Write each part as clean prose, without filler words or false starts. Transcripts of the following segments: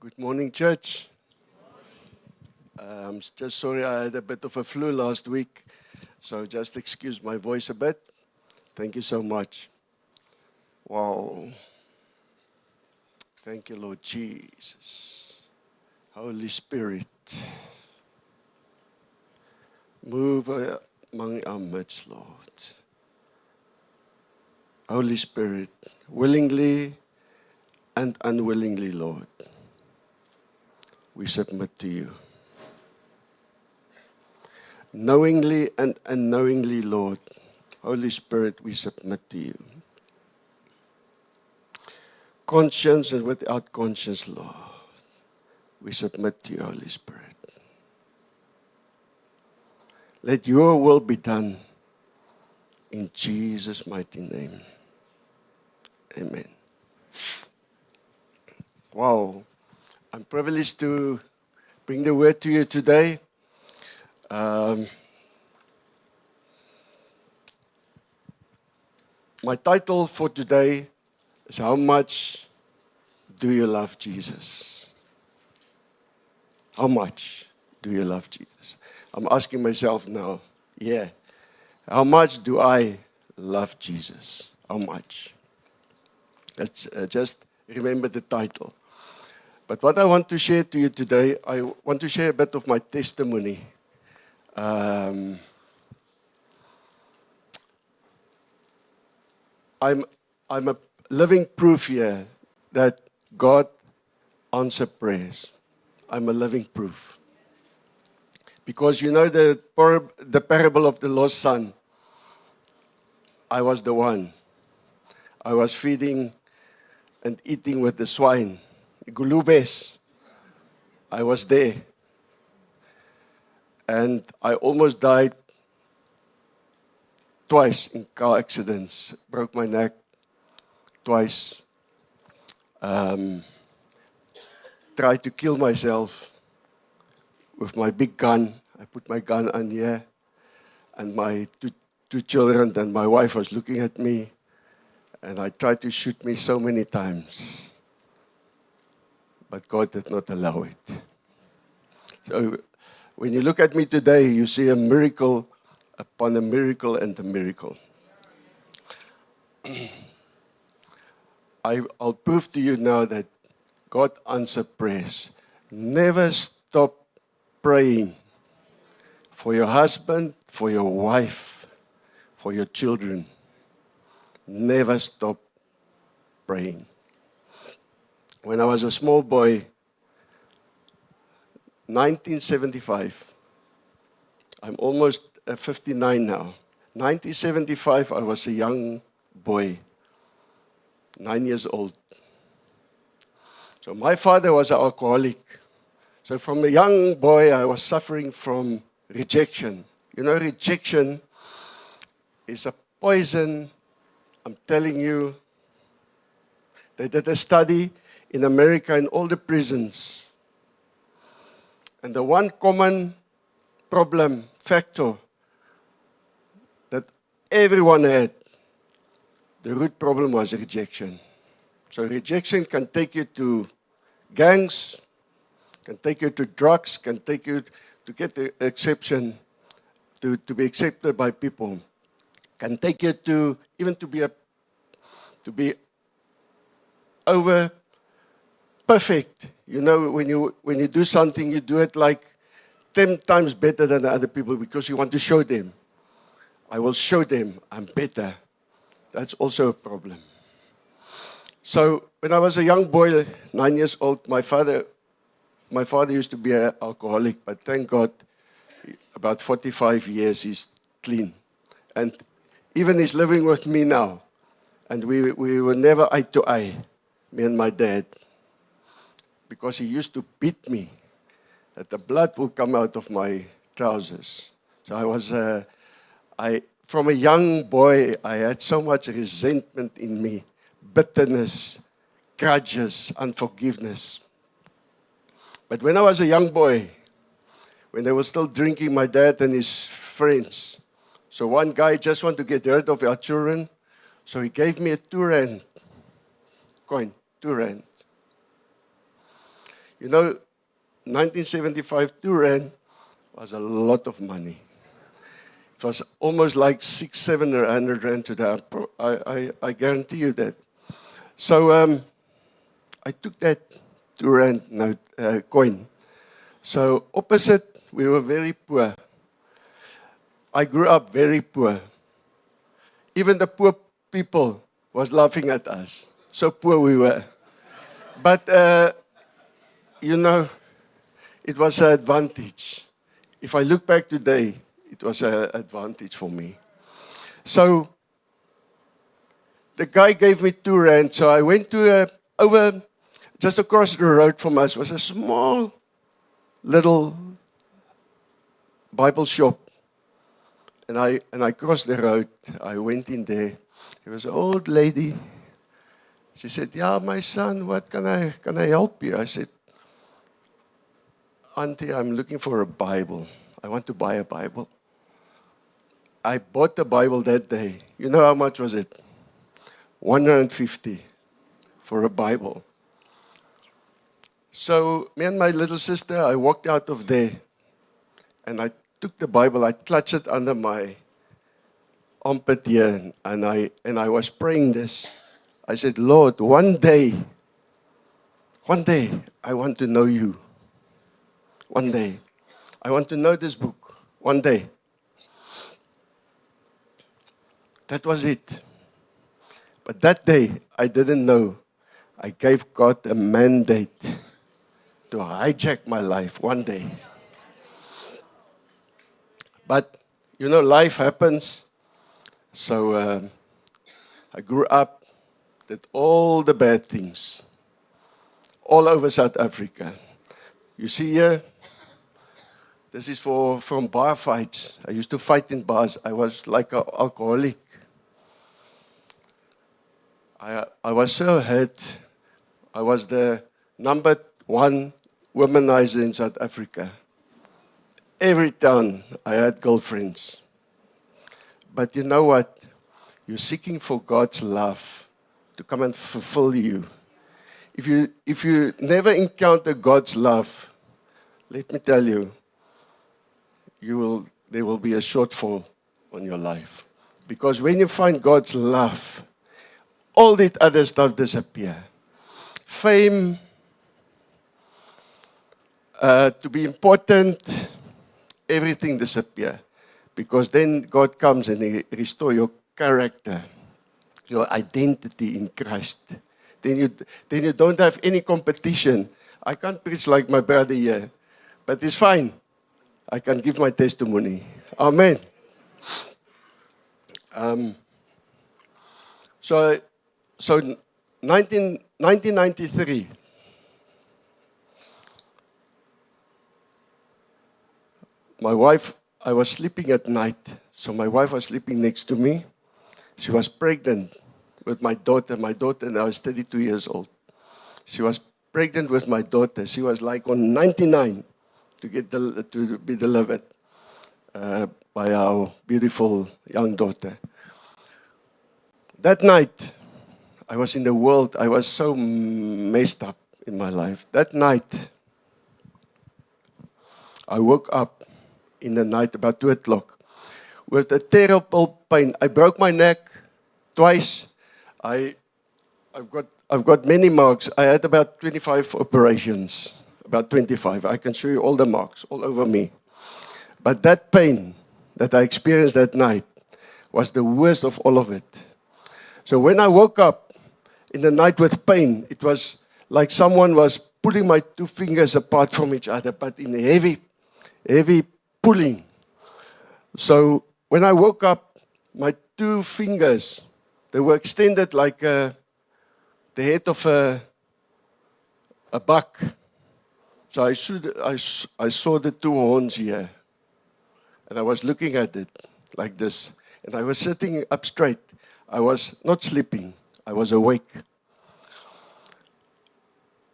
Good morning, church. I'm just sorry I had a bit of a flu last week, so just excuse my voice a bit. Thank you so much. Wow. Thank you, Lord Jesus. Holy Spirit, move among our midst, Lord. Holy Spirit, willingly and unwillingly, Lord, we submit to you. Knowingly and unknowingly, Lord, Holy Spirit, we submit to you. Conscience and without conscience, Lord, we submit to you, Holy Spirit. Let your will be done in Jesus' mighty name. Amen. Wow. I'm privileged to bring the word to you today. My title for today is How Much Do You Love Jesus? How much do you love Jesus? I'm asking myself now, how much do I love Jesus? How much? Let's just remember the title. But what I want to share to you today, I want to share a bit of my testimony. I'm a living proof here that God answers prayers. I'm a living proof. Because you know the parable of the lost son, I was the one. I was feeding and eating with the swine, gulubes. I was there. And I almost died twice in car accidents. Broke my neck twice. Tried to kill myself with my big gun. I put my gun on here, and my two children and my wife was looking at me, and I tried to shoot me so many times. But God did not allow it. So when you look at me today, you see a miracle upon a miracle and a miracle. I'll prove to you now that God answers prayers. Never stop praying for your husband, for your wife, for your children. Never stop praying. When I was a small boy, 1975, I'm almost 59 now. 1975, I was a young boy, 9 years old. So my father was an alcoholic. So from a young boy, I was suffering from rejection. You know, rejection is a poison. I'm telling you, they did a study in America in all the prisons. And the one common problem, factor, that everyone had, the root problem was rejection. So rejection can take you to gangs, can take you to drugs, can take you to get the exception, to be accepted by people, can take you to even to be over perfect. You know, when you do something, you do it like 10 times better than the other people because you want to show them. I will show them I'm better. That's also a problem. So when I was a young boy, 9 years old, my father used to be an alcoholic, but thank God, about 45 years he's clean. And even he's living with me now. And we were never eye to eye, me and my dad, because he used to beat me, that the blood will come out of my trousers. So from a young boy, I had so much resentment in me, bitterness, grudges, unforgiveness. But when I was a young boy, when they were still drinking, my dad and his friends, so one guy just wanted to get rid of our children, so he gave me a 2 rand coin, 2 rand. You know, 1975, 2 rand was a lot of money. It was almost like 600-700 rand today. I guarantee you that. So I took that 2 rand note, coin. So opposite, we were very poor. I grew up very poor. Even the poor people was laughing at us. So poor we were. But, you know, it was an advantage. If I look back today, it was an advantage for me. So the guy gave me 2 rand. So I went to over just across the road from us was a small little Bible shop. And I crossed the road. I went in there. There was an old lady. She said, "Yeah, my son, what can I help you?" I said, "Auntie, I'm looking for a Bible. I want to buy a Bible." I bought the Bible that day. You know how much was it? 150 for a Bible. So me and my little sister, I walked out of there, and I took the Bible, I clutched it under my armpit here, and I was praying this. I said, "Lord, one day, I want to know you. One day. I want to know this book. One day." That was it. But that day, I didn't know. I gave God a mandate to hijack my life one day. But, you know, life happens. So I grew up, did all the bad things, all over South Africa. You see here, this is from bar fights. I used to fight in bars. I was like an alcoholic. I was so hurt. I was the number 1 womanizer in South Africa. Every town I had girlfriends. But you know what? You're seeking for God's love to come and fulfill you. If you never encounter God's love, let me tell you, there will be a shortfall on your life. Because when you find God's love, all that other stuff disappear. Fame, to be important, everything disappear. Because then God comes and He restores your character, your identity in Christ. Then you don't have any competition. I can't preach like my brother here, but it's fine. I can give my testimony. Amen. So 1993, my wife, I was sleeping at night. So my wife was sleeping next to me. She was pregnant with my daughter. My daughter now is 32 years old. She was pregnant with my daughter. She was like on 99 to be delivered by our beautiful young daughter. That night, I was in the world. I was so messed up in my life. That night, I woke up in the night about 2 o'clock with a terrible pain. I broke my neck twice. I've got many marks. I had about 25 operations, about 25. I can show you all the marks all over me. But that pain that I experienced that night was the worst of all of it. So when I woke up in the night with pain, it was like someone was pulling my 2 fingers apart from each other, but in a heavy pulling. So when I woke up, my 2 fingers, they were extended like the head of a buck. So I saw the 2 horns here. And I was looking at it like this. And I was sitting up straight. I was not sleeping. I was awake.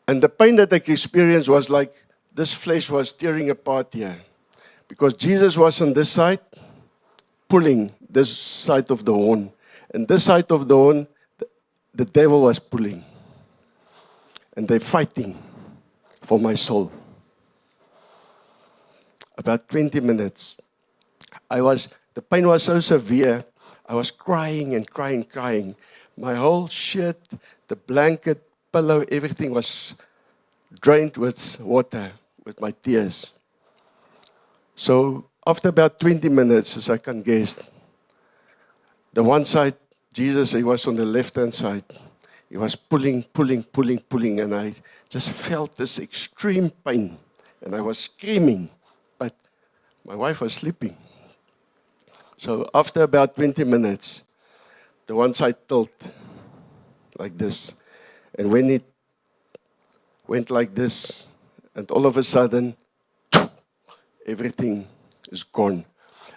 And the pain that I experienced was like this flesh was tearing apart here. Because Jesus was on this side, pulling this side of the horn. And this side of the horn, the devil was pulling. And they're fighting for my soul. About 20 minutes. The pain was so severe, I was crying and crying. My whole shirt, the blanket, pillow, everything was drained with water, with my tears. So after about 20 minutes, as I can guess, the one side, Jesus, he was on the left-hand side. He was pulling, and I just felt this extreme pain. And I was screaming, but my wife was sleeping. So after about 20 minutes, the one side tilted like this. And when it went like this, and all of a sudden, everything is gone.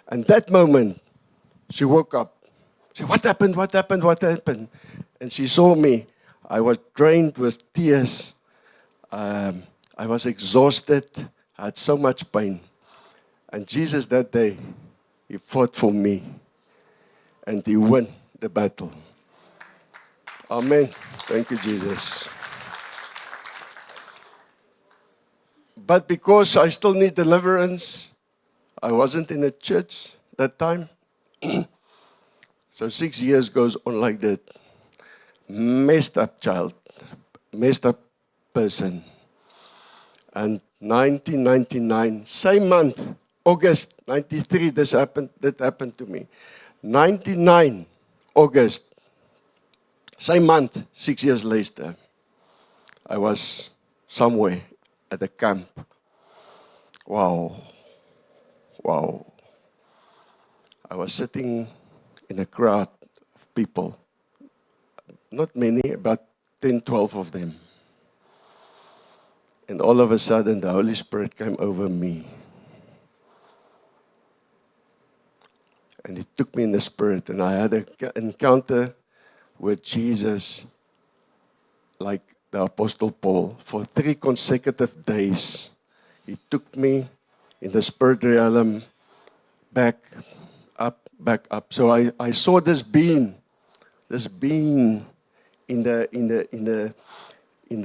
And that moment, she woke up. She said, what happened? And she saw me. I was drained with tears. I was exhausted. I had so much pain. And Jesus that day, he fought for me. And he won the battle. Amen. Thank you, Jesus. But because I still need deliverance, I wasn't in a church that time. So 6 years goes on like that. Messed up child, messed up person. And 1999, same month, August 93, that happened to me. 99, August, same month, 6 years later, I was somewhere at a camp. Wow. I was sitting in a crowd of people. Not many, about 10, 12 of them. And all of a sudden, the Holy Spirit came over me. And He took me in the Spirit. And I had an encounter with Jesus, like the Apostle Paul, for 3 consecutive days. He took me in the Spirit realm, back up. So I saw this being in the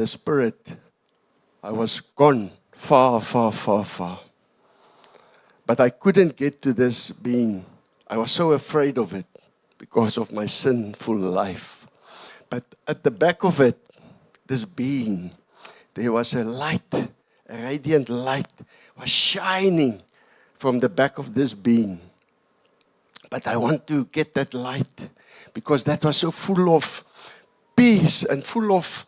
Spirit. I was gone far. But I couldn't get to this being. I was so afraid of it because of my sinful life. But at the back of it, this being, there was a light, a radiant light was shining from the back of this being. But I want to get that light because that was so full of peace and full of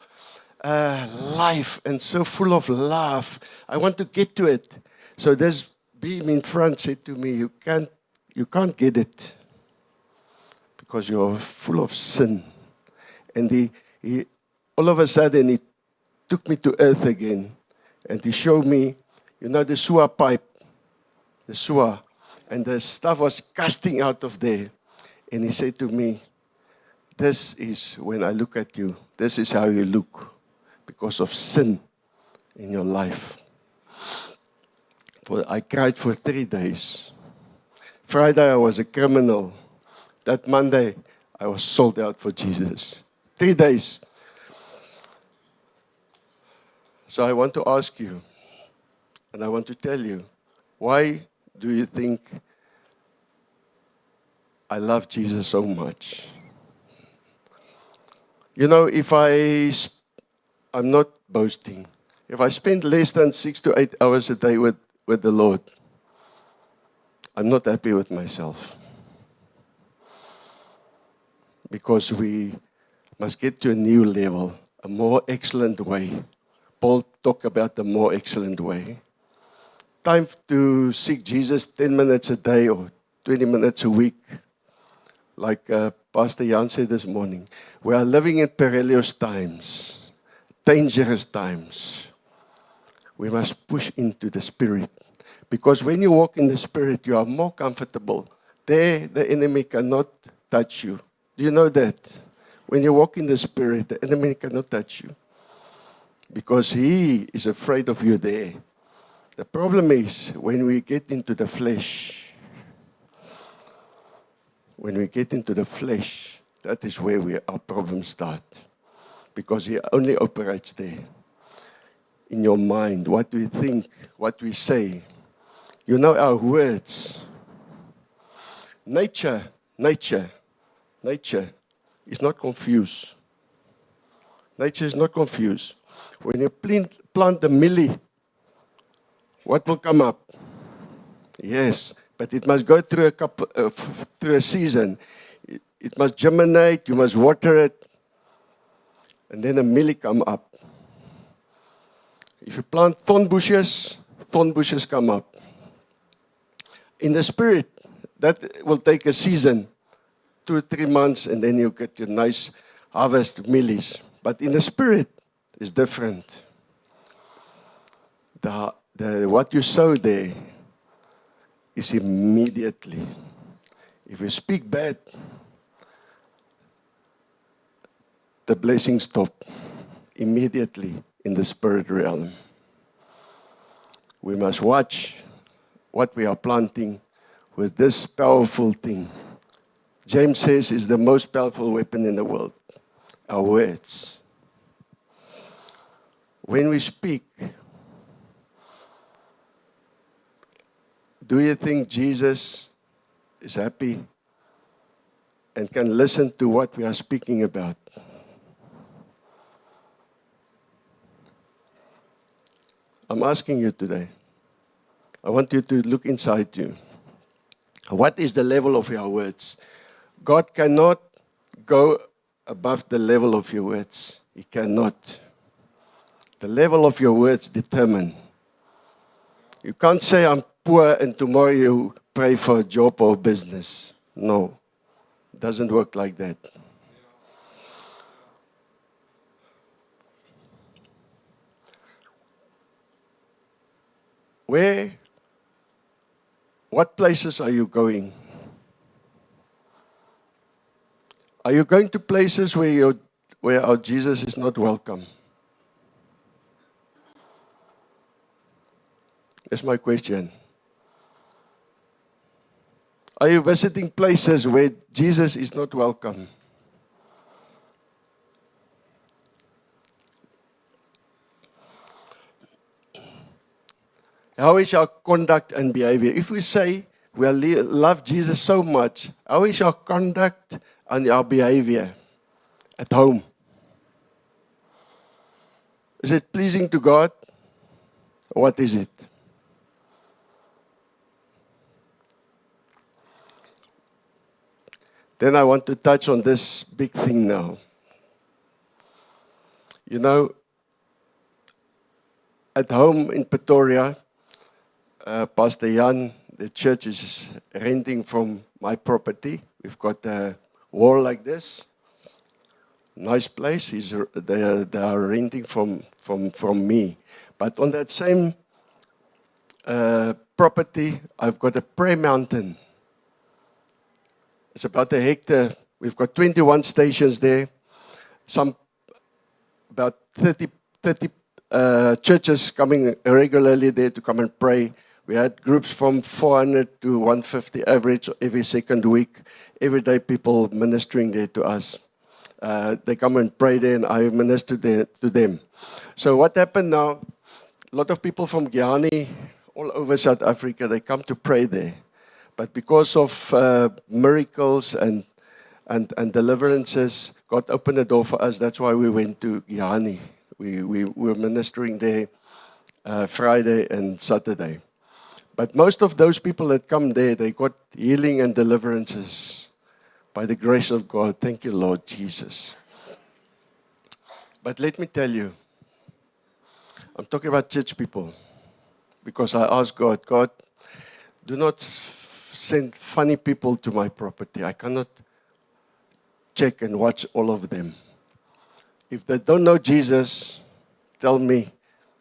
life and so full of love. I want to get to it. So this beam in front said to me, you can't get it because you're full of sin. And he all of a sudden he took me to earth again and he showed me, the sewer pipe, the sewer, and the stuff was casting out of there. And he said to me, this is when I look at you, this is how you look because of sin in your life. I cried for 3 days. Friday, I was a criminal. That Monday, I was sold out for Jesus. 3 days. So I want to ask you, and I want to tell you, why do you think I love Jesus so much? If I'm not boasting. If I spend less than 6 to 8 hours a day with the Lord, I'm not happy with myself. Because we must get to a new level, a more excellent way. Paul talked about the more excellent way. Time to seek Jesus 10 minutes a day or 20 minutes a week. Like Pastor Jan said this morning, we are living in perilous times, dangerous times. We must push into the Spirit. Because when you walk in the Spirit, you are more comfortable. There, the enemy cannot touch you. Do you know that? When you walk in the Spirit, the enemy cannot touch you. Because he is afraid of you there. The problem is when we get into the flesh. When we get into the flesh, that is where our problems start. Because he only operates there. in your mind, what we think, what we say. You know our words. Nature is not confused. Nature is not confused. When you plant the millie, what will come up? Yes, but it must go through through a season. It must germinate, you must water it, and then a millie come up. If you plant thorn bushes come up. In the spirit, that will take a season, 2 or 3 months, and then you get your nice harvest millies. But in the spirit, it's different. What you sow there is immediately. If you speak bad, the blessings stop immediately in the spirit realm. We must watch what we are planting with this powerful thing. James says is the most powerful weapon in the world, our words. When we speak, do you think Jesus is happy and can listen to what we are speaking about? I'm asking you today. I want you to look inside you. What is the level of your words? God cannot go above the level of your words. He cannot. The level of your words determine. You can't say I'm poor and tomorrow you pray for a job or business. No, it doesn't work like that. What places are you going? Are you going to places where our Jesus is not welcome? That's my question. Are you visiting places where Jesus is not welcome? How is our conduct and behavior? If we say we love Jesus so much, how is our conduct and our behavior at home? Is it pleasing to God? What is it? Then I want to touch on this big thing now. You know, at home in Pretoria, Pastor Jan, the church is renting from my property. We've got a wall like this. Nice place. They are renting from me. But on that same property, I've got a prayer mountain. It's about a hectare. We've got 21 stations there. About 30 churches coming regularly there to come and pray. We had groups from 400 to 150 average every second week. Every day people ministering there to us. They come and pray there and I minister to them. So what happened now, a lot of people from Giyani, all over South Africa, they come to pray there. But because of miracles and deliverances, God opened the door for us. That's why we went to Giyani. We were ministering there Friday and Saturday. But most of those people that come there, they got healing and deliverances by the grace of God. Thank you, Lord Jesus. But let me tell you, I'm talking about church people. Because I asked God, do not send funny people to my property. I cannot check and watch all of them. If they don't know Jesus, tell me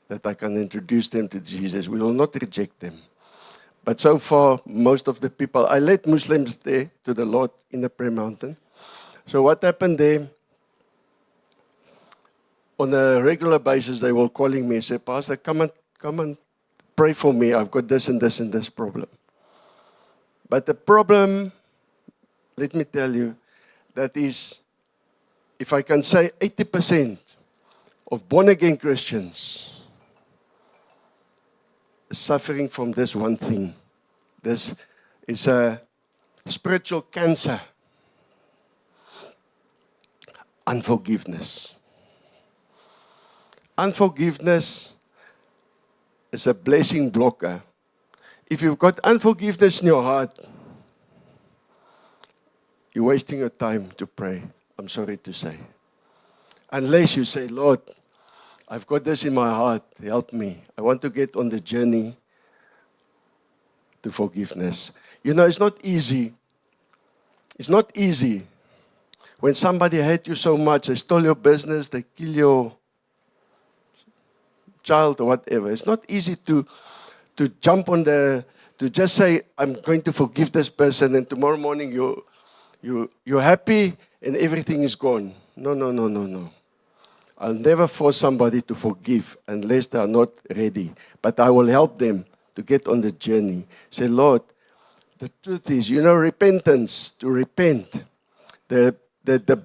that I can introduce them to Jesus. We will not reject them. But so far, most of the people, I led Muslims there to the Lord in the prayer mountain. So what happened there, on a regular basis, they were calling me and say, Pastor, come and pray for me. I've got this and this and this problem. But the problem, let me tell you, that is, if I can say 80% of born-again Christians suffering from this one thing. This is a spiritual cancer. Unforgiveness. Unforgiveness is a blessing blocker. If you've got unforgiveness in your heart, you're wasting your time to pray, I'm sorry to say. Unless you say, Lord, I've got this in my heart, help me. I want to get on the journey to forgiveness. You know, it's not easy. It's not easy. When somebody hate you so much, they stole your business, they kill your child or whatever. It's not easy to jump on to just say, I'm going to forgive this person, and tomorrow morning you're happy and everything is gone. No. I'll never force somebody to forgive unless they are not ready. But I will help them to get on the journey. Say, Lord, the truth is, repentance, to repent. The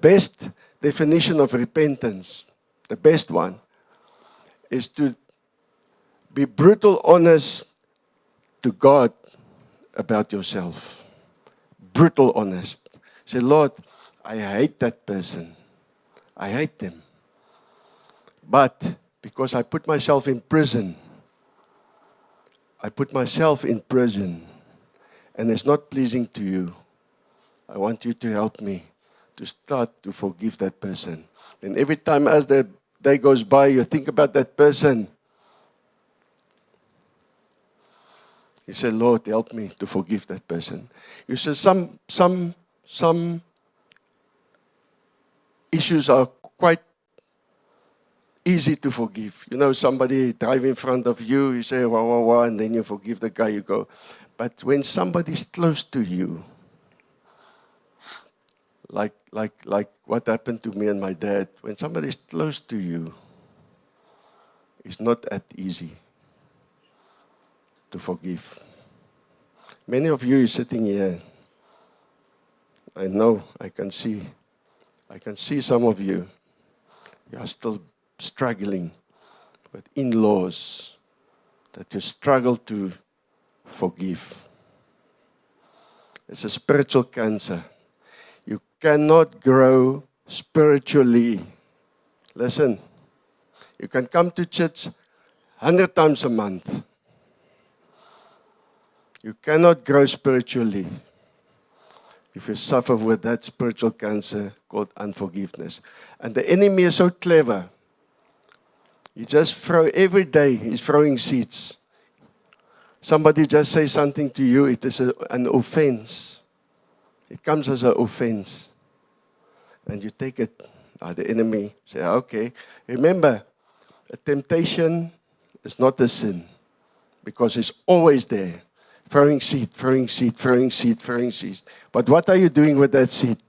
best definition of repentance, the best one, is to be brutal honest to God about yourself. Brutal honest. Say, Lord, I hate that person. I hate them. But because I put myself in prison, and it's not pleasing to you, I want you to help me to start to forgive that person. And every time as the day goes by, you think about that person. You say, Lord, help me to forgive that person. You say some issues are quite easy to forgive. Somebody drive in front of you, you say, wah, wah, wah, and then you forgive the guy, you go. But when somebody's close to you, like what happened to me and my dad, when somebody's close to you, it's not that easy to forgive. Many of you sitting here, I know, I can see some of you are still struggling with in-laws that you struggle to forgive. It's a spiritual cancer. You cannot grow spiritually. Listen, you can come to church 100 times a month. You cannot grow spiritually if you suffer with that spiritual cancer called unforgiveness. And the enemy is so clever. He just every day he's throwing seeds. Somebody just says something to you, it is an offense. It comes as an offense. And you take it. The enemy say, okay. Remember, a temptation is not a sin. Because it's always there. Throwing seed. But what are you doing with that seed?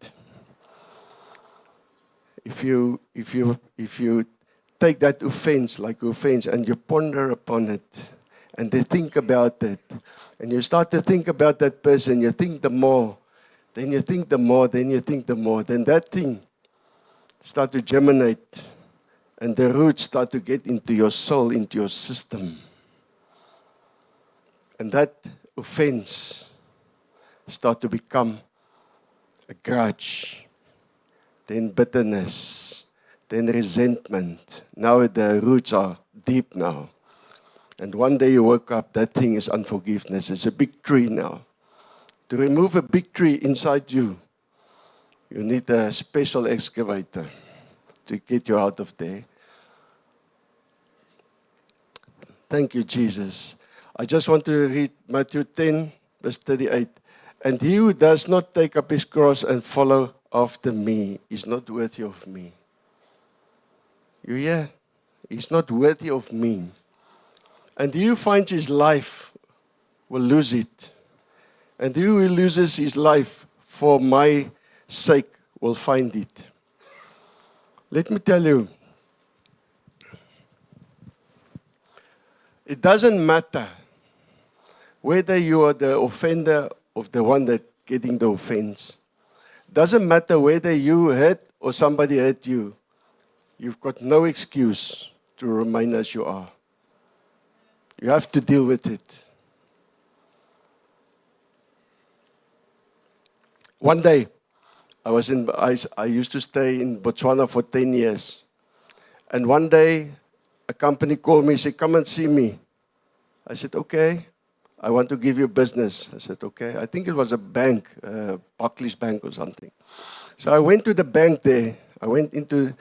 If you take that offense and you ponder upon it, and they think about it, and you start to think about that person, you think the more, then you think the more, then that thing start to germinate, and the roots start to get into your soul, into your system. And that offense start to become a grudge, then bitterness, then resentment. Now the roots are deep now. And one day you woke up, that thing is unforgiveness. It's a big tree now. To remove a big tree inside you, you need a special excavator to get you out of there. Thank you, Jesus. I just want to read Matthew 10, verse 38. And he who does not take up his cross and follow after me is not worthy of me. You hear? He's not worthy of me. And he who finds his life will lose it. And he who loses his life for my sake will find it. Let me tell you, it doesn't matter whether you are the offender of the one that getting the offense. Doesn't matter whether you hurt or somebody hurt you. You've got no excuse to remain as you are. You have to deal with it. One day, I used to stay in Botswana for 10 years. And one day, a company called me, said, come and see me. I said, okay, I want to give you business. I said, okay. I think it was a bank, Barclays Bank or something. So I went to the bank there. I went into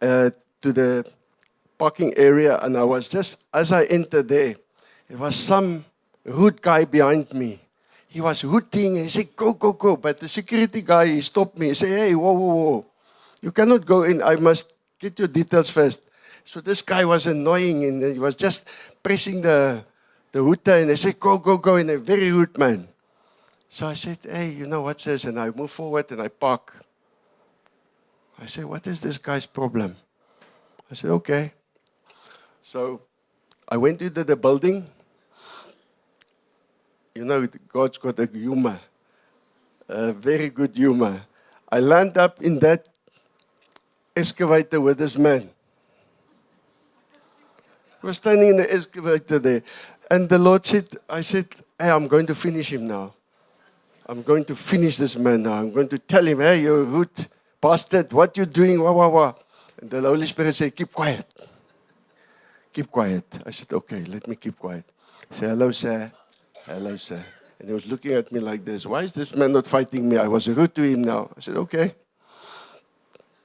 to the parking area, and I was just, as I entered there, it was some rude guy behind me. He was hooting and he said, go, go, go. But the security guy, he stopped me. He said, hey, whoa, whoa, whoa. You cannot go in. I must get your details first. So this guy was annoying and he was just pressing the hooter and he said, go, go, go, in a very rude man. So I said, hey, you know what's this? And I move forward and I park. I said, what is this guy's problem? I said, okay. So I went into the building. You know, God's got a humor, a very good humor. I land up in that excavator with this man. We're standing in the excavator there. And the Lord said, I said, hey, I'm going to finish him now. I'm going to finish this man now. I'm going to tell him, hey, you rude bastard, what you doing, wah, wah, wah. And the Holy Spirit said, keep quiet. Keep quiet. I said, okay, let me keep quiet. I said, hello, sir. Hello, sir. And he was looking at me like this. Why is this man not fighting me? I was rude to him now. I said, okay.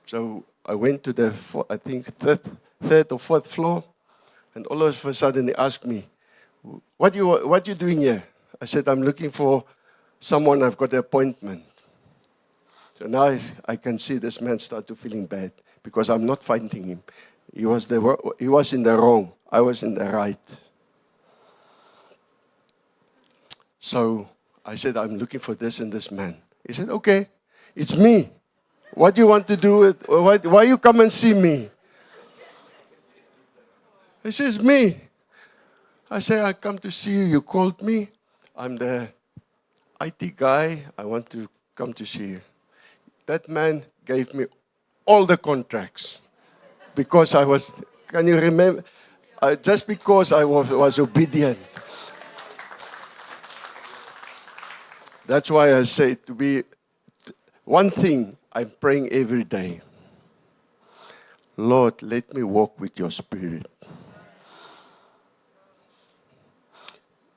So I went to the, I think, third or fourth floor. And all of a sudden he asked me, what you doing here? I said, I'm looking for someone. I've got an appointment. So now I can see this man start to feeling bad because I'm not fighting him. He was in the wrong. I was in the right. So I said, I'm looking for this and this man. He said, okay, it's me. What do you want to do? Why you come and see me? He says, me. I say, I come to see you. You called me. I'm the IT guy. I want to come to see you. That man gave me all the contracts because I was, can you remember? Just because I was obedient. That's why I say to be, one thing I'm praying every day. Lord, let me walk with your spirit.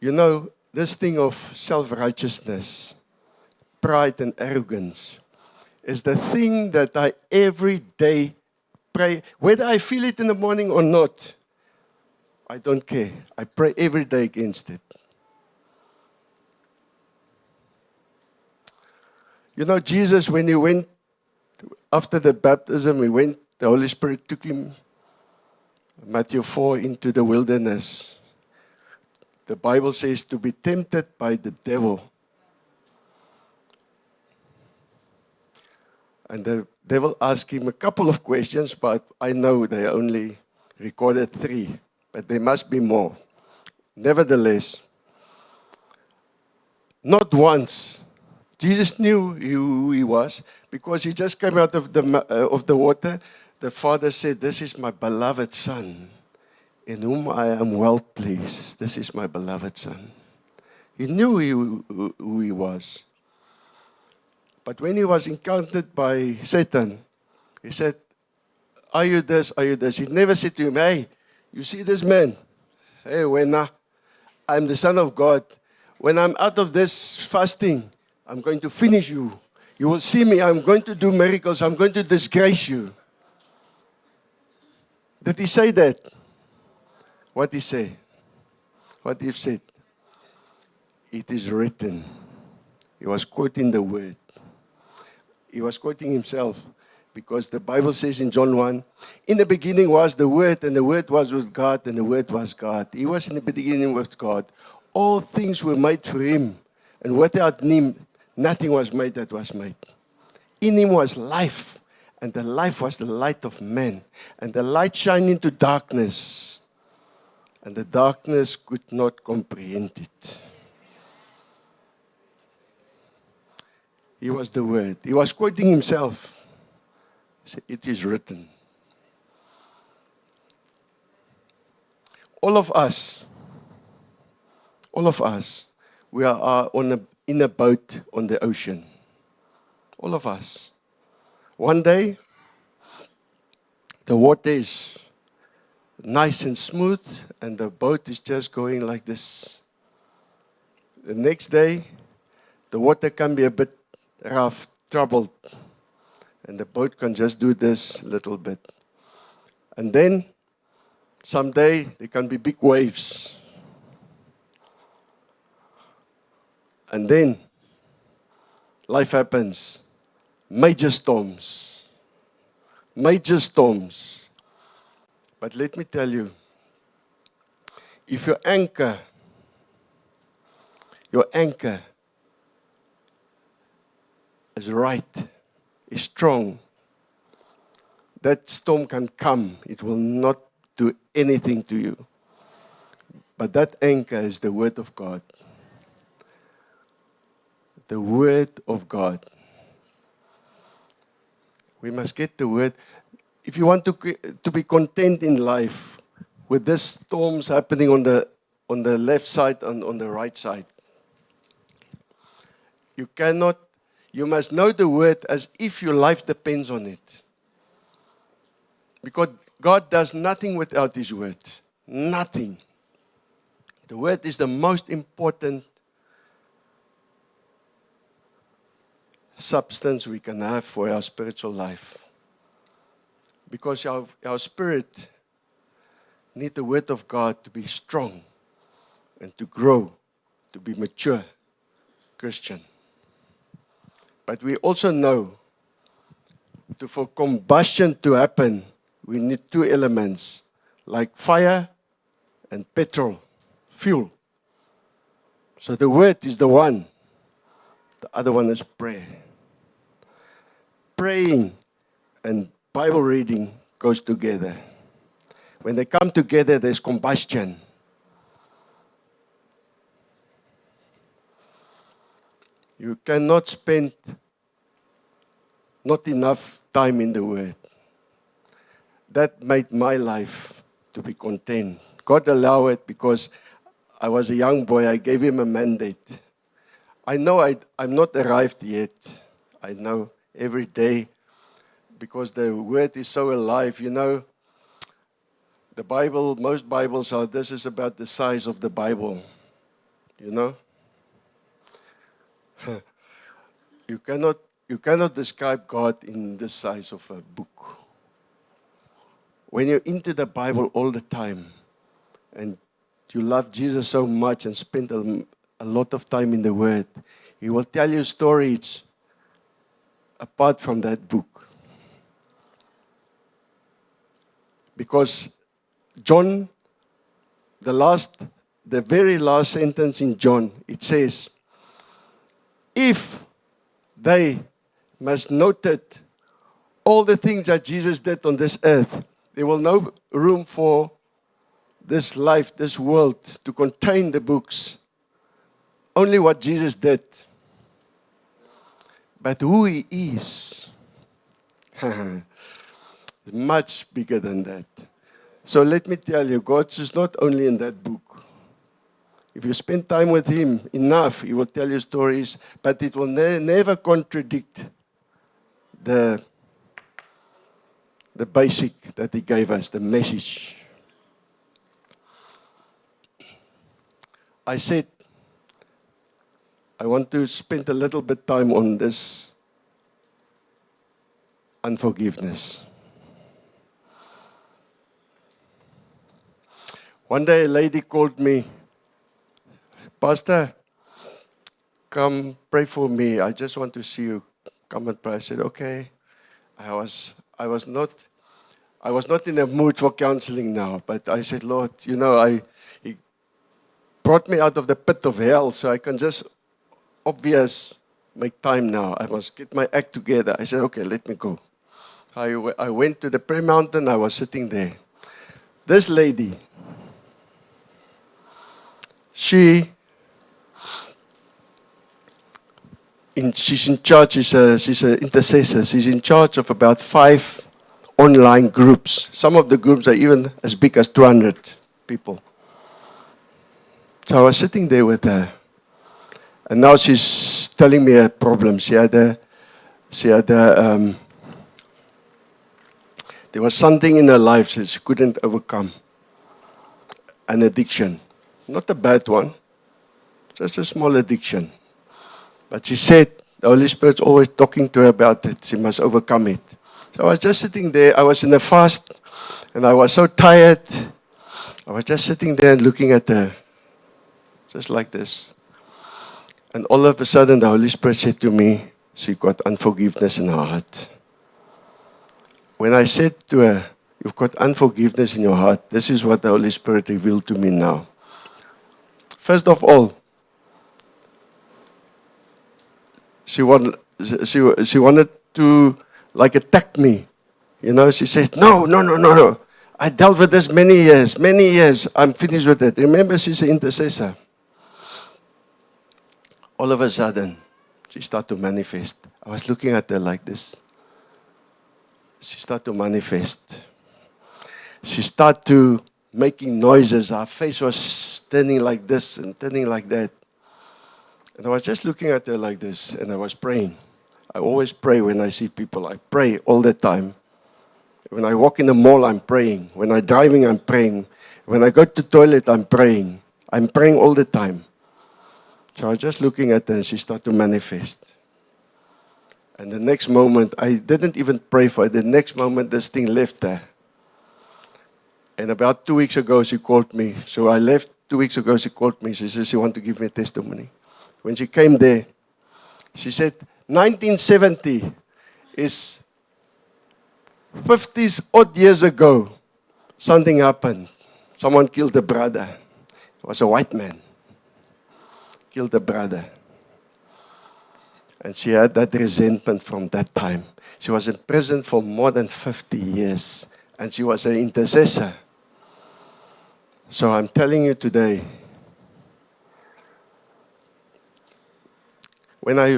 You know, this thing of self-righteousness, pride and arrogance is the thing that I every day pray. Whether I feel it in the morning or not, I don't care. I pray every day against it. You know, Jesus, when he went, after the baptism, the Holy Spirit took him, Matthew 4, into the wilderness. The Bible says to be tempted by the devil. And the devil asked him a couple of questions, but I know they only recorded 3, but there must be more. Nevertheless, not once. Jesus knew who he was because he just came out of the water. The Father said, this is my beloved Son, in whom I am well pleased. This is my beloved Son. He knew who he was. But when he was encountered by Satan, he said, are you this, are you this? He never said to him, hey, you see this man? Hey, I'm the Son of God. When I'm out of this fasting, I'm going to finish you. You will see me. I'm going to do miracles. I'm going to disgrace you. Did he say that? What did he say? What he said? It is written. He was quoting the word. He was quoting himself because the Bible says in John 1, in the beginning was the Word, and the Word was with God, and the Word was God. He was in the beginning with God. All things were made for him, and without him, nothing was made that was made. In him was life, and the life was the light of men. And the light shined into darkness, and the darkness could not comprehend it. He was the Word. He was quoting himself. He said, it is written. All of us, all of us, we are in a boat on the ocean. All of us. One day, the water is nice and smooth, and the boat is just going like this. The next day, the water can be a bit rough, troubled, and the boat can just do this a little bit. And then, someday, there can be big waves. And then, life happens. Major storms. Major storms. But let me tell you, if your anchor is right, is strong, that storm can come. It will not do anything to you. But that anchor is the Word of God. The Word of God. We must get the Word. If you want to be content in life with these storms happening on the left side and on the right side, you must know the Word as if your life depends on it. Because God does nothing without His Word. Nothing. The Word is the most important substance we can have for our spiritual life. Because our spirit needs the Word of God to be strong and to grow, to be mature Christian. But we also know for combustion to happen, we need two elements, like fire and petrol, fuel. So the Word is the one. The other one is prayer. Praying and Bible reading goes together. When they come together, there's combustion. You cannot spend not enough time in the Word. That made my life to be content. God allowed it because I was a young boy. I gave Him a mandate. I know I'm not arrived yet. I know every day, because the Word is so alive. You know, the Bible, most Bibles are, this is about the size of the Bible. You know? You cannot describe God in the size of a book. When you're into the Bible all the time, and you love Jesus so much and spend a lot of time in the Word, He will tell you stories apart from that book. Because John, the very last sentence in John, it says, if they must note all the things that Jesus did on this earth, there will no room for this life, this world, to contain the books. Only what Jesus did. But who He is much bigger than that. So let me tell you, God is not only in that book. If you spend time with Him enough, He will tell you stories, but it will never contradict the basic that He gave us, the message. I said, I want to spend a little bit time on this unforgiveness. One day a lady called me, Pastor, come pray for me. I just want to see you. Come and pray. I said, okay. I was not in a mood for counseling now, but I said, Lord, you know, He brought me out of the pit of hell, so I can just make time now. I must get my act together. I said, okay, let me go. I went to the prayer mountain. I was sitting there. This lady, she's in charge. She's an intercessor. She's in charge of about 5 online groups. Some of the groups are even as big as 200 people. So I was sitting there with her. And now she's telling me her problem. There was something in her life that she couldn't overcome. An addiction. Not a bad one. Just a small addiction. But she said the Holy Spirit's always talking to her about it. She must overcome it. So I was just sitting there. I was in a fast. And I was so tired. I was just sitting there and looking at her. Just like this. And all of a sudden, the Holy Spirit said to me, she got unforgiveness in her heart. When I said to her, you've got unforgiveness in your heart, this is what the Holy Spirit revealed to me now. First of all, she wanted to like attack me. You know, she said, no. I dealt with this many years. I'm finished with it. Remember, she's an intercessor. All of a sudden, she started to manifest. I was looking at her like this. She started to manifest. She started to making noises. Her face was turning like this and turning like that. And I was just looking at her like this, and I was praying. I always pray when I see people. I pray all the time. When I walk in the mall, I'm praying. When I'm driving, I'm praying. When I go to the toilet, I'm praying. I'm praying all the time. So I was just looking at her, and she started to manifest. And the next moment, I didn't even pray for her. The next moment, this thing left her. And about 2 weeks ago, she called me. So I left 2 weeks ago, she called me. She said she wanted to give me a testimony. When she came there, she said, 1970 is 50 odd years ago. Something happened. Someone killed a brother. It was a white man. Killed a brother. And she had that resentment from that time. She was in prison for more than 50 years. And she was an intercessor. So I'm telling you today, when I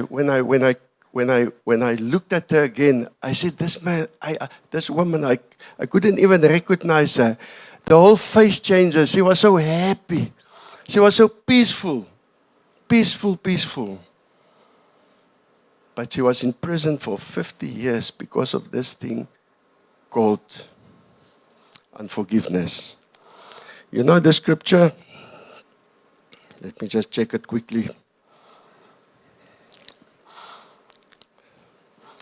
looked at her again, I said, this woman, I couldn't even recognize her. The whole face changes. She was so happy. She was so peaceful. Peaceful. But she was in prison for 50 years because of this thing called unforgiveness. You know the scripture? Let me just check it quickly.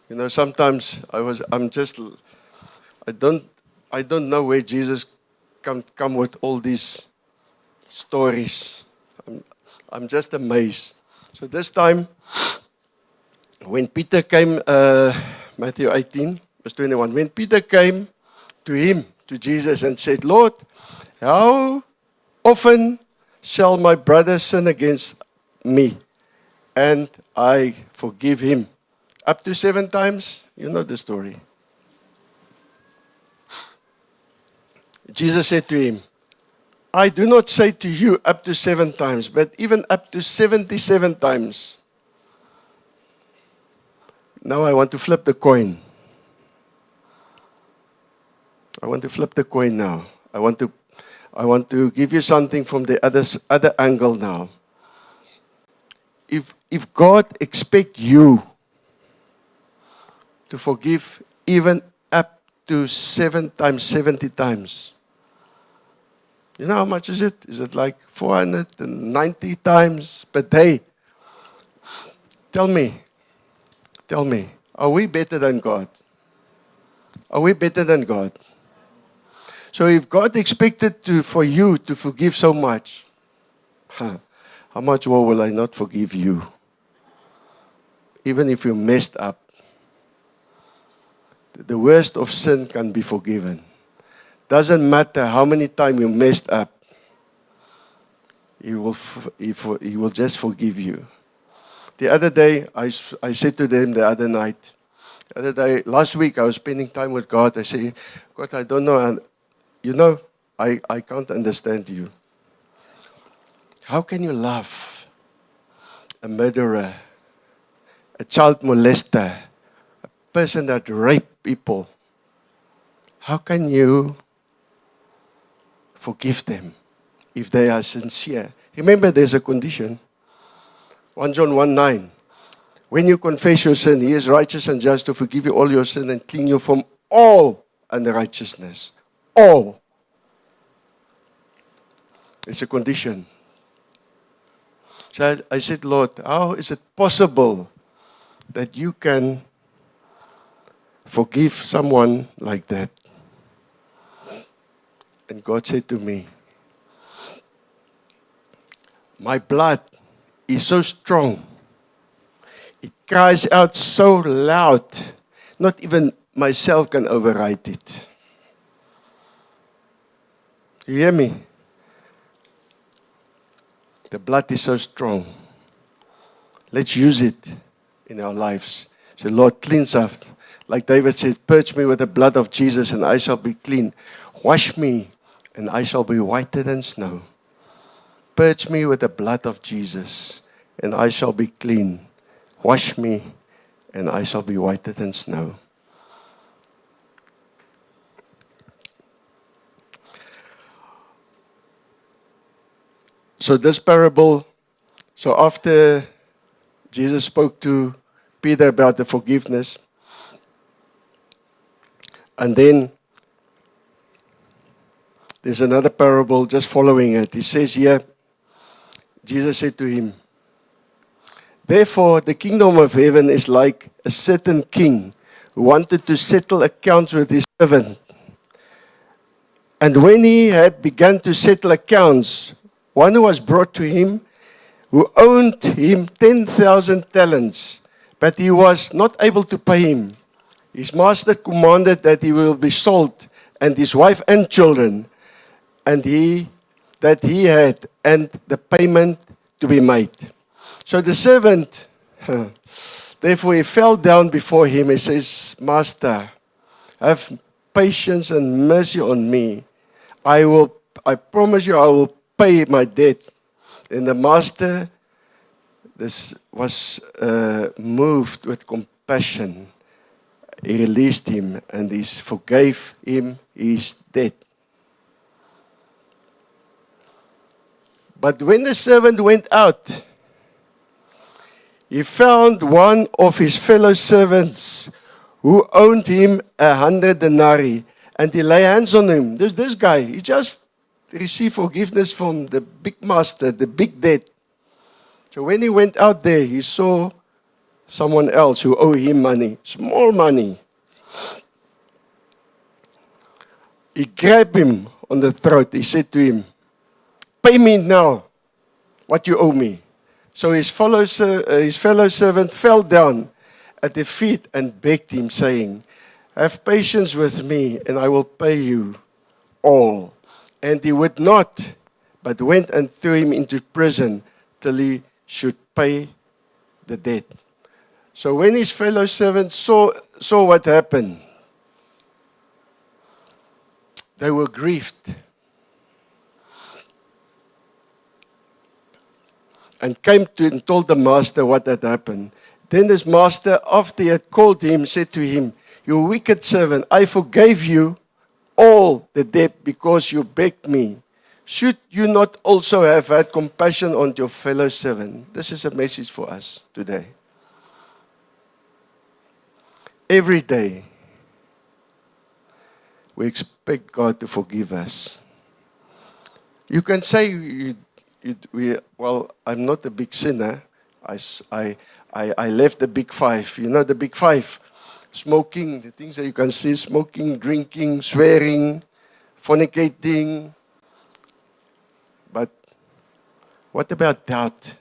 You know, sometimes I don't know where Jesus come with all these stories. I'm just amazed. So this time, when Peter came, Matthew 18, verse 21, when Peter came to him, to Jesus, and said, Lord, how often shall my brother sin against me, and I forgive him? Up to 7 times? You know the story. Jesus said to him, I do not say to you up to 7 times, but even up to 77 times. Now I want to flip the coin. I want to flip the coin now. I want to give you something from the other angle now. If God expects you to forgive even up to 7 times, 70 times, you know how much is it? Is it like 490 times per day? Tell me, are we better than God? Are we better than God? So if God expected for you to forgive so much, how much more will I not forgive you? Even if you messed up. The worst of sin can be forgiven. Doesn't matter how many times you messed up. He will just forgive you. The other day, I said to them the other night, last week I was spending time with God. I say, God, I don't know. And you know, I can't understand you. How can you love a murderer, a child molester, a person that raped people? How can you forgive them? if they are sincere. Remember, there's a condition. 1 John 1:9. When you confess your sin, He is righteous and just to forgive you all your sin and clean you from all unrighteousness. All. It's a condition. So I said, Lord, how is it possible that you can forgive someone like that? And God said to me, my blood is so strong. It cries out so loud. Not even myself can override it. You hear me? The blood is so strong. Let's use it in our lives. So Lord, cleanse us. Like David said, purge me with the blood of Jesus and I shall be clean. Wash me and I shall be whiter than snow. Purge me with the blood of Jesus and I shall be clean. Wash me and I shall be whiter than snow. So this parable, so after Jesus spoke to Peter about the forgiveness, and then there's another parable just following it. He says here, Jesus said to him, therefore the kingdom of heaven is like a certain king who wanted to settle accounts with his servant. And when he had begun to settle accounts, one who was brought to him, who owed him 10,000 talents, but he was not able to pay him. His master commanded that he will be sold, and his wife and children, and that he had, and the payment to be made. So the servant, therefore he fell down before him and says, Master, have patience and mercy on me. I promise you I will pay my debt. And the master was moved with compassion. He released him and he forgave him his debt. But when the servant went out, he found one of his fellow servants who owed him 100 denarii. And he lay hands on him. This guy, he just received forgiveness from the big master, the big debt. So when he went out there, he saw someone else who owed him money, small money. He grabbed him on the throat. He said to him, pay me now what you owe me. So his fellow servant fell down at the feet and begged him, saying, have patience with me, and I will pay you all. And he would not, but went and threw him into prison till he should pay the debt. So when his fellow servants saw what happened, they were grieved and came to and told the master what had happened. Then his master, after he had called him, said to him, you wicked servant, I forgave you all the debt because you begged me. Should you not also have had compassion on your fellow servant? This is a message for us today. Every day, we expect God to forgive us. You can say, well, I'm not a big sinner. I left the big five. You know the big five? Smoking, the things that you can see, smoking, drinking, swearing, fornicating. But what about doubt?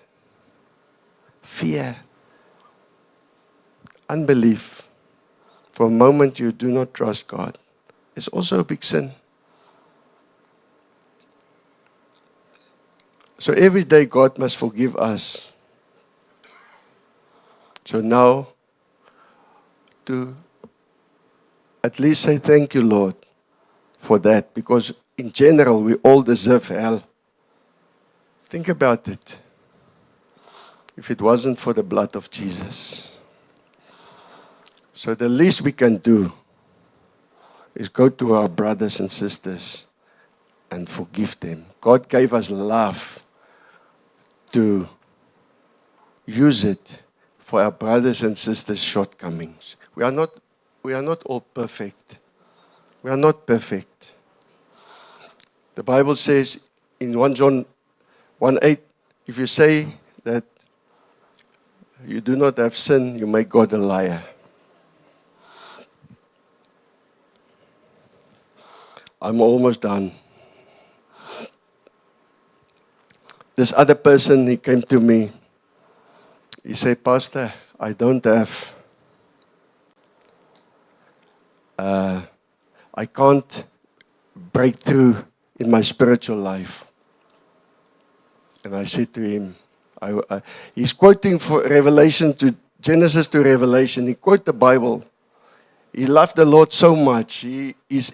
Fear? Unbelief? For a moment you do not trust God. It's also a big sin. So every day God must forgive us. So now, to at least say thank you, Lord, for that. Because in general, we all deserve hell. Think about it. If it wasn't for the blood of Jesus. So the least we can do is go to our brothers and sisters and forgive them. God gave us love to use it for our brothers and sisters' shortcomings. We are not all perfect. We are not perfect. The Bible says in 1 John 1:8, if you say that you do not have sin, you make God a liar. I'm almost done. This other person, he came to me. He said, Pastor, I don't have, I can't break through in my spiritual life. And I said to him, he's quoting for Revelation to Genesis to Revelation. He quoted the Bible. He loved the Lord so much. He's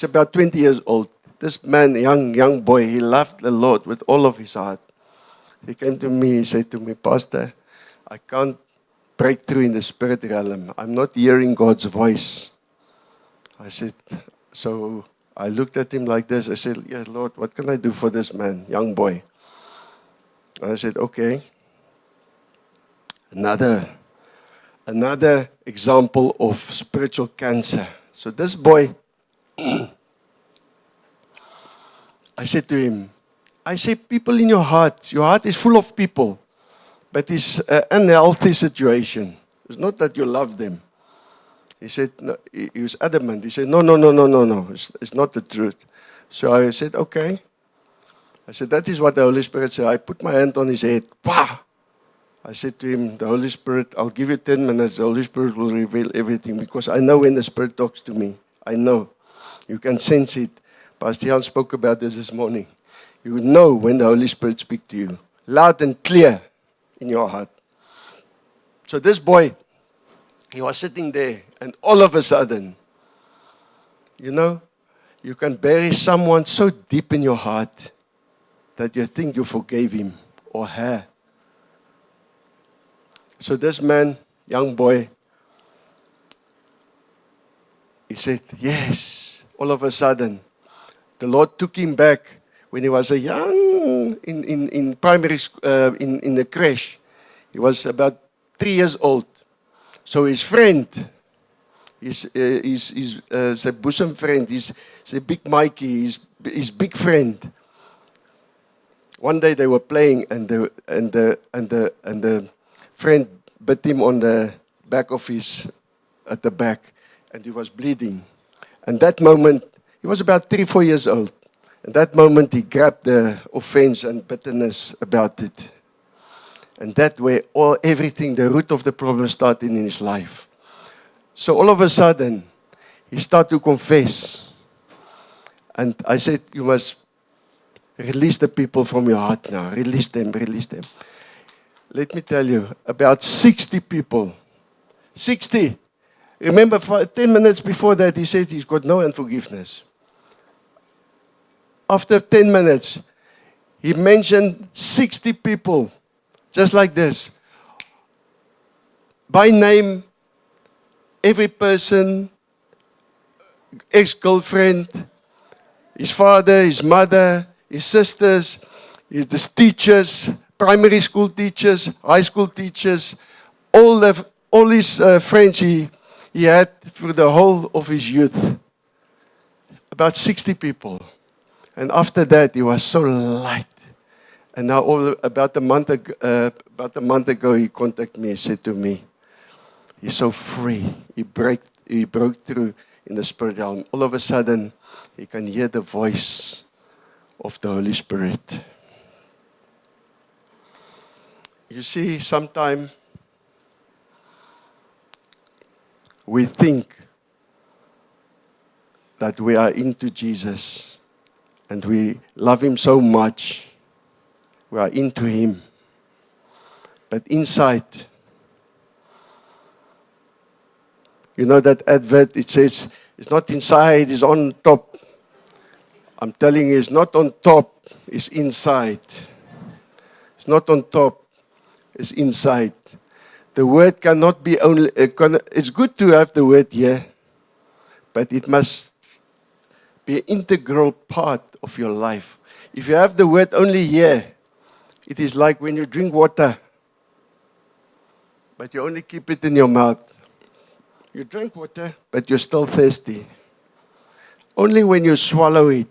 about 20 years old. This man, young boy, he loved the Lord with all of his heart. He came to me, he said to me, Pastor, I can't break through in the spirit realm. I'm not hearing God's voice. I said, so I looked at him like this. I said, yes, Lord, what can I do for this man, young boy? And I said, okay. Another example of spiritual cancer. So this boy, I said to him, I say, people in your heart is full of people, but it's an unhealthy situation. It's not that you love them. He said, no, he was adamant. He said, no. It's not the truth. So I said, okay. I said, that is what the Holy Spirit said. I put my hand on his head. Pah! I said to him, the Holy Spirit, I'll give you 10 minutes. The Holy Spirit will reveal everything because I know when the Spirit talks to me. I know. You can sense it. Pastor Jan spoke about this morning. You know when the Holy Spirit speaks to you. Loud and clear in your heart. So this boy, he was sitting there and all of a sudden, you can bury someone so deep in your heart that you think you forgave him or her. So this man, young boy, he said, yes. All of a sudden, the Lord took him back when he was a young, in primary school, in the creche. He was about 3 years old. So his friend, his a bosom friend, his big Mikey, his big friend. One day they were playing, and the friend bit him on the back of at the back, and he was bleeding. And that moment, he was about 3-4 years old. And that moment, he grabbed the offense and bitterness about it. And that way, everything, the root of the problem started in his life. So all of a sudden, he started to confess. And I said, you must release the people from your heart now. Release them. Let me tell you, about 60 people. 60. Remember, 10 minutes before that, he said he's got no unforgiveness. After 10 minutes, he mentioned 60 people, just like this. By name, every person, ex-girlfriend, his father, his mother, his sisters, his teachers, primary school teachers, high school teachers, all his friends he had through the whole of his youth. About 60 people. And after that, he was so light. And now, about a month ago, he contacted me and said to me, he's so free. He broke through in the spirit realm. All of a sudden, he can hear the voice of the Holy Spirit. You see, sometimes we think that we are into Jesus and we love him so much. We are into him. But inside, you know that advert, it says, it's not inside, it's on top. I'm telling you, it's not on top, it's inside. It's not on top, it's inside. The word cannot be only, it's good to have the word here, but it must be an integral part of your life. If you have the word only here, it is like when you drink water, but you only keep it in your mouth. You drink water, but you're still thirsty. Only when you swallow it,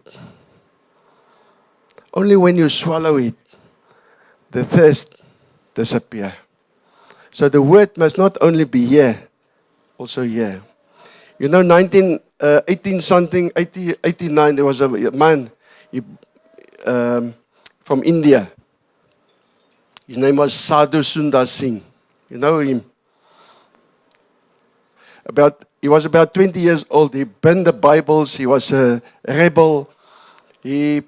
the thirst disappears. So the word must not only be here, also here. You know, 1889, there was a man from India. His name was Sadhu Sundar Singh. You know him? He was about 20 years old. He burned the Bibles. He was a rebel. He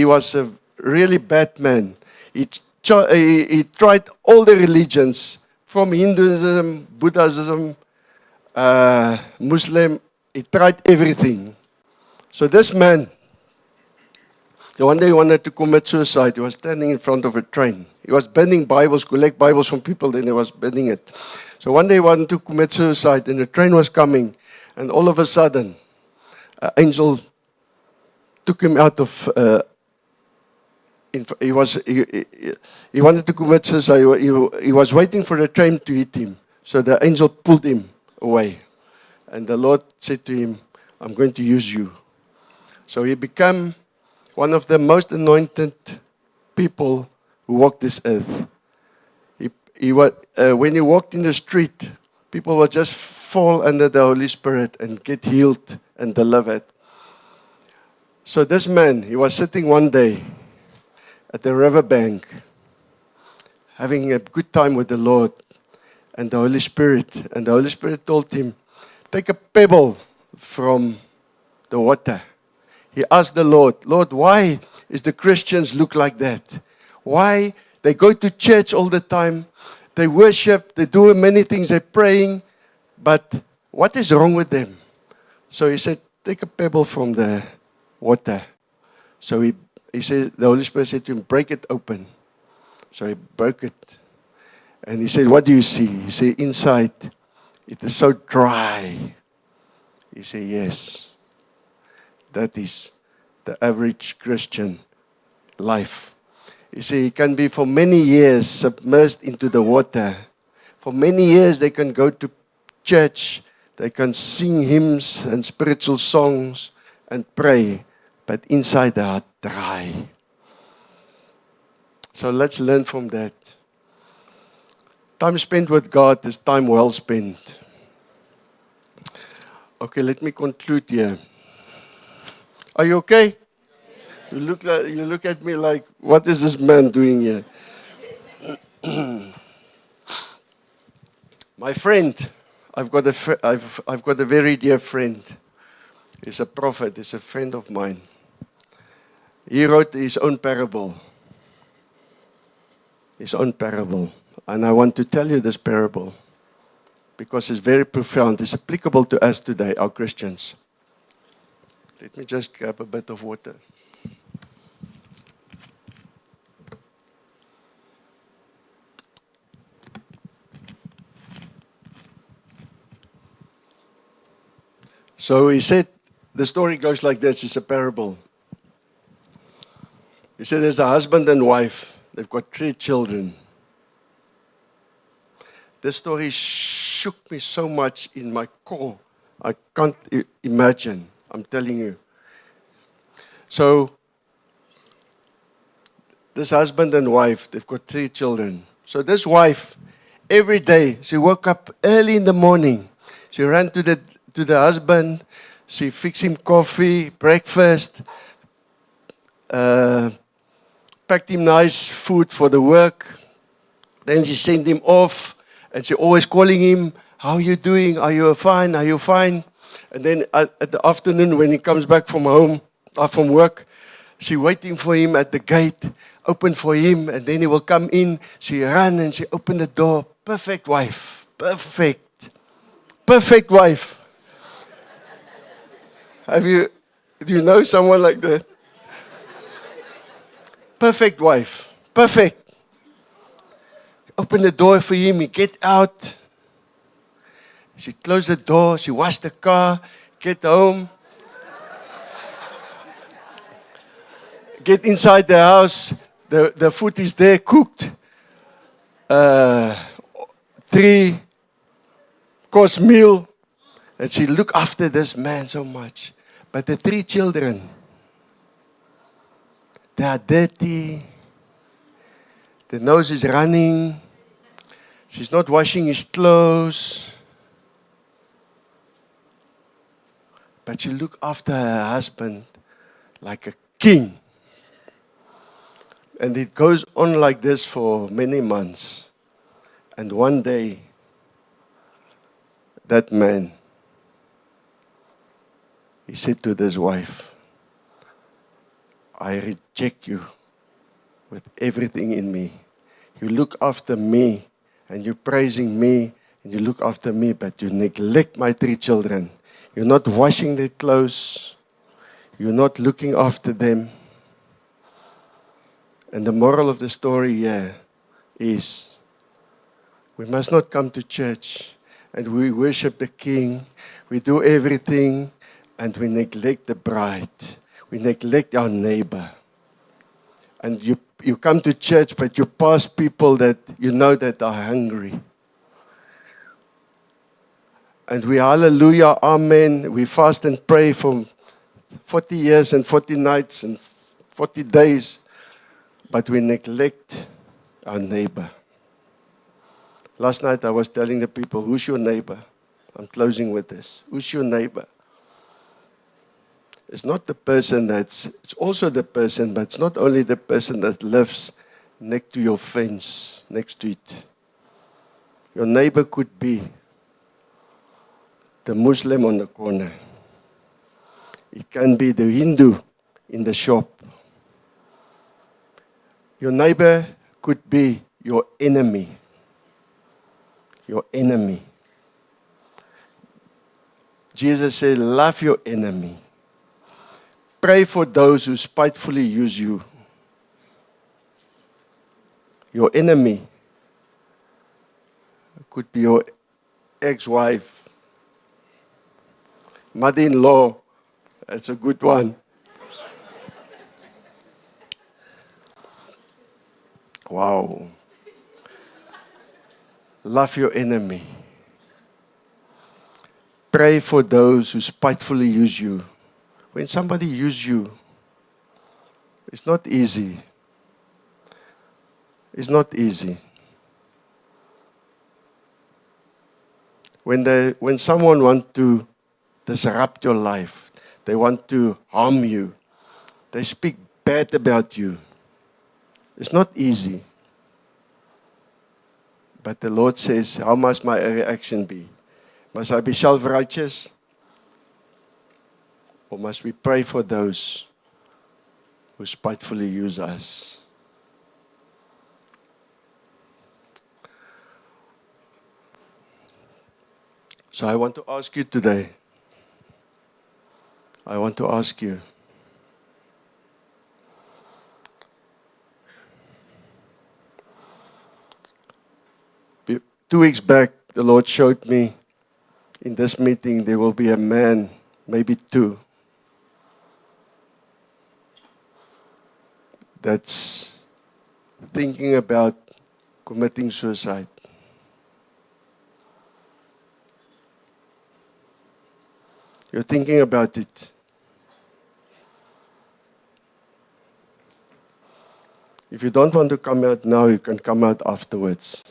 was a really bad man. He tried all the religions, from Hinduism, Buddhism, Muslim. He tried everything. So this man, one day he wanted to commit suicide. He was standing in front of a train. He was burning Bibles, collect Bibles from people, then he was burning it. So one day he wanted to commit suicide, and the train was coming, and all of a sudden, an angel took him out of. He wanted to commit suicide. He was waiting for the train to hit him. So the angel pulled him away, and the Lord said to him, "I'm going to use you." So he became one of the most anointed people who walked this earth. When he walked in the street, people would just fall under the Holy Spirit and get healed and delivered. So this man, he was sitting one day at the riverbank, having a good time with the Lord and the Holy Spirit. And the Holy Spirit told him, take a pebble from the water. He asked the Lord, Lord, why is the Christians look like that? Why? They go to church all the time. They worship. They do many things. They're praying. But what is wrong with them? So he said, take a pebble from the water. So he said, the Holy Spirit said to him, break it open. So he broke it. And he said, what do you see? He said, inside, it is so dry. He said, yes. That is the average Christian life. You see, it can be for many years submerged into the water. For many years, they can go to church. They can sing hymns and spiritual songs and pray. But inside they are dry. So let's learn from that. Time spent with God is time well spent. Okay, let me conclude here. Are you okay? You look at me like, what is this man doing here? My friend, I've got a very dear friend. He's a prophet. He's a friend of mine. He wrote his own parable. His own parable. And I want to tell you this parable because it's very profound. It's applicable to us today, our Christians. Let me just grab a bit of water. So he said, the story goes like this. It's a parable. He said there's a husband and wife. They've got 3 children. This story shook me so much in my core. I can't imagine. I'm telling you. So, this husband and wife, they've got 3 children. So this wife, every day, she woke up early in the morning. She ran to the husband. She fixed him coffee, breakfast, packed him nice food for the work. Then she sent him off, and she always calling him, how are you doing? Are you fine? Are you fine? And then at the afternoon, when he comes back from home, from work, she waiting for him at the gate, open for him, and then he will come in. She ran and she opened the door. Perfect wife. Perfect. Perfect wife. Do you know someone like that? Perfect wife. Perfect. Open the door for him. He get out. She closed the door. She washed the car. Get home. get inside the house, the food is there cooked. 3-course meal. And she looked after this man so much. But the 3 children, they are dirty. The nose is running. She's not washing his clothes. But she looked after her husband like a king. And it goes on like this for many months. And one day, that man, he said to this wife, I reject you with everything in me. You look after me, and you're praising me, and you look after me, but you neglect my 3 children. You're not washing their clothes. You're not looking after them. And the moral of the story here is we must not come to church and we worship the King. We do everything and we neglect the bride. We neglect our neighbor. And you come to church, but you pass people that you know that are hungry. And we hallelujah, amen. We fast and pray for 40 years and 40 nights and 40 days. But we neglect our neighbor. Last night I was telling the people, who's your neighbor? I'm closing with this. Who's your neighbor? It's not the person it's also the person, but it's not only the person that lives next to your fence, next to it. Your neighbor could be the Muslim on the corner. It can be the Hindu in the shop. Your neighbor could be your enemy. Your enemy. Jesus said, love your enemy. Pray for those who spitefully use you. Your enemy could be your ex-wife, mother-in-law. That's a good one. Wow. Love your enemy. Pray for those who spitefully use you. When somebody uses you, it's not easy. It's not easy. When someone wants to disrupt your life, they want to harm you, they speak bad about you, it's not easy. But the Lord says, how must my reaction be? Must I be self-righteous? Or must we pray for those who spitefully use us? So I want to ask you today. I want to ask you. 2 weeks back, the Lord showed me in this meeting there will be a man, maybe 2, that's thinking about committing suicide. You're thinking about it. If you don't want to come out now, you can come out afterwards.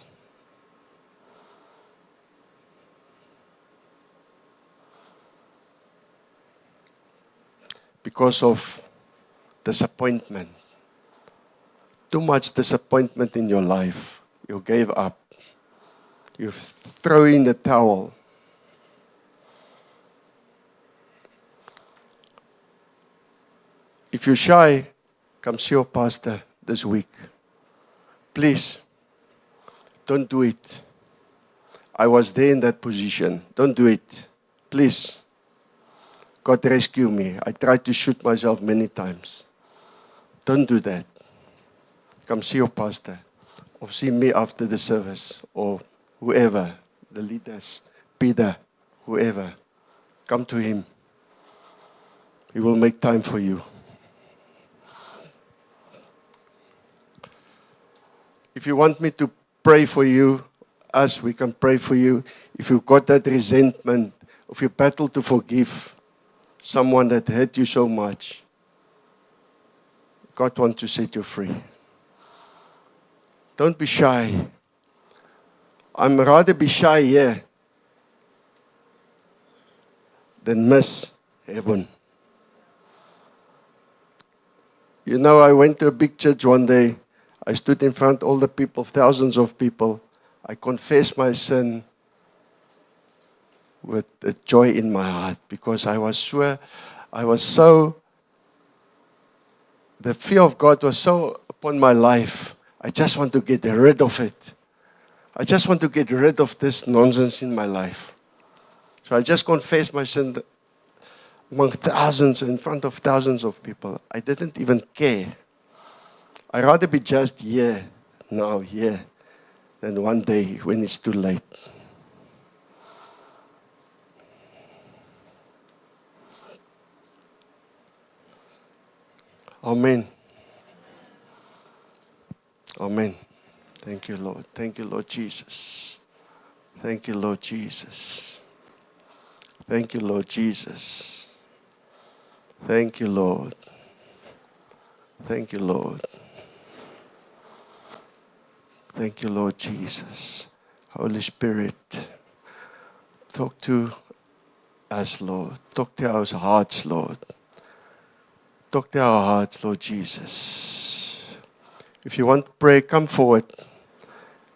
Because of disappointment. Too much disappointment in your life. You gave up. You've thrown in the towel. If you're shy, come see your pastor this week. Please, don't do it. I was there in that position. Don't do it. Please. God rescue me. I tried to shoot myself many times. Don't do that. Come see your pastor. Or see me after the service. Or whoever, the leaders, Peter, whoever. Come to him. He will make time for you. If you want me to pray for you, us, we can pray for you. If you've got that resentment, if you battle to forgive someone that hurt you so much, God wants to set you free. Don't be shy. I'm rather be shy here than miss heaven. You know, I went to a big church one day. I stood in front of all the people, thousands of people. I confessed my sin with a joy in my heart because I was so, the fear of God was so upon my life. I just want to get rid of it. I just want to get rid of this nonsense in my life. So I just confessed my sin among thousands, in front of thousands of people. I didn't even care. I'd rather be just here, now, here, than one day when it's too late. Amen. Amen. Thank you, Lord. Thank you, Lord Jesus. Thank you, Lord Jesus. Thank you, Lord Jesus. Thank you, Lord. Thank you, Lord. Thank you, Lord Jesus. Holy Spirit, talk to us, Lord. Talk to our hearts, Lord. Talk to our hearts, Lord Jesus. If you want to pray, come forward.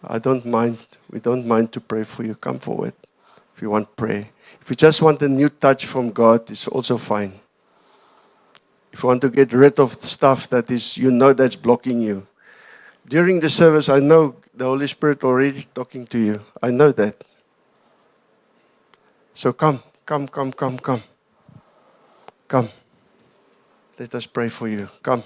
I don't mind. We don't mind to pray for you. Come forward. If you want to pray. If you just want a new touch from God, it's also fine. If you want to get rid of stuff that is, that's blocking you. During the service, I know the Holy Spirit already talking to you. I know that. So come. Come. Let us pray for you. Come.